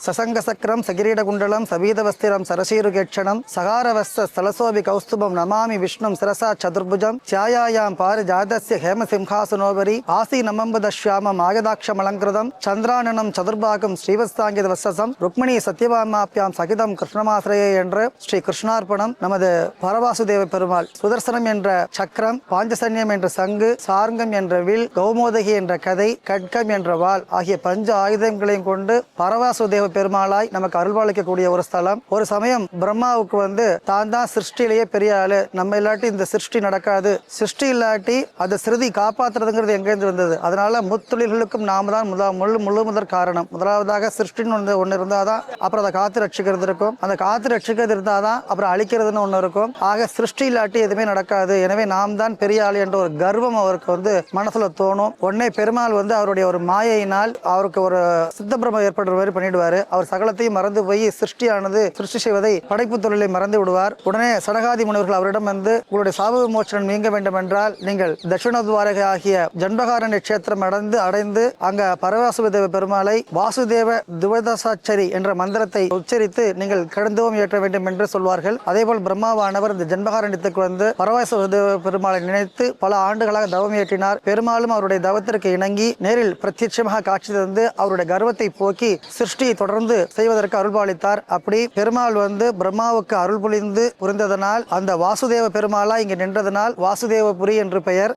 சசங்க சக்கரம் சகிரீட குண்டலம் சபீதவஸ்திரம் சரசீருகேட்சணம் சகாரவஸ்த ஸ்தலசோபி கௌஸ்துபம் நமாமி விஷ்ணும் சிரசா சதுர்புஜம் சாயாயாம் பாரி ஜாதஸ்ய ஹேம சிம்ஹாசனோபரி ஆசி நமம்பதஷ்யாமம் ஆயதாட்சம் அலங்கிருதம் சந்திரானனம் சதுர்பாகம் ஸ்ரீவஸ்தாங்கித வசசம் ருக்மிணி சத்யபாமாப்யாம் சகிதம் கிருஷ்ணமாசிரயே என்று ஸ்ரீ கிருஷ்ணார்ப்பணம். நமது பரவாசுதேவ பெருமாள் சுதர்சனம் என்ற சக்கரம், பாஞ்சசன்யம் என்ற சங்கு, சார்ங்கம் என்ற வில், கௌமோதகி என்ற கதை, கட்கம் என்ற வாள் ஆகிய பஞ்ச ஆயுதங்களையும் கொண்டு பரவாசுதேவ பெருமாளாய் நமக்கு அருள்பாலிக்கக்கூடிய ஒரு ஸ்தலம். ஒரு சமயம் பிரம்மாவுக்கு தான் தான் சிருஷ்டிலேயே பெரிய ஆளு, நம்ம இல்லாட்டி இந்த சிருஷ்டி நடக்காது, சிருஷ்டி இல்லாட்டி அந்த சிறுதி காப்பாற்றுறதுங்கிறது எங்கேருந்து வந்தது, அதனால முத்தொழில்களுக்கும் நாம தான் முழு முதற் காரணம். முதலாவதாக சிருஷ்டின்னு ஒன்று இருந்தாதான் அப்புறம் அதை காத்து ரட்சிக்கிறது இருக்கும், அந்த காத்து ரட்சிக்கிறது இருந்தாதான் அப்புறம் அழிக்கிறதுன்னு ஒன்று இருக்கும். ஆக சிருஷ்டி இல்லாட்டி எதுவுமே நடக்காது. எனவே நாம் தான் பெரிய ஆள் என்ற ஒரு கர்வம் அவருக்கு மனசுல தோணும். உடனே பெருமாள் அவருடைய ஒரு மாயையினால் அவருக்கு ஒரு சித்த பிரமம் ஏற்படுற மாதிரி பண்ணிடுவாரு. அவர் சகலத்தையும் மறந்து போய் சிருஷ்டி செய்வதை, படைப்பு தொழிலை மறந்து விடுவார். உடனே சடகாதி முனிவர்கள் அவரிடம் உங்களுடைய சாப விமோசனம் நீங்க வேண்டும் என்றால் நீங்கள் தட்சிணத்வாரகை ஆகிய ஜன்பகாரண்ய கஷேத்திரம் அடைந்து அங்க பரவாசுதேவ பெருமாளை வாசுதேவ துவதசாச்சரி என்ற மந்திரத்தை உச்சரித்து நீங்கள் கடுந்தவம் ஏற்ற வேண்டும் என்று சொல்வார்கள். அதேபோல் பிரம்மாவானவர் இந்த ஜன்பகாரண்யத்துக்கு பரவாசுதேவ பெருமாளை நினைத்து பல ஆண்டுகளாக தவம் ஏற்றினார். பெருமாளும் அவருடைய தவத்திற்கு இணங்கி நேரில் பிரத்யட்சமாக காட்சி தந்து அவருடைய கர்வத்தை போக்கி சிருஷ்டியை தொடர்ந்து செய்வதற்கு அருள்பாலித்தார். அப்படி பெருமாள் பிரம்மாவுக்கு அருள் புரிந்ததனால் அந்த வாசுதேவ பெருமாளா இங்கு நின்றதனால் வாசுதேவபுரி என்று பெயர்.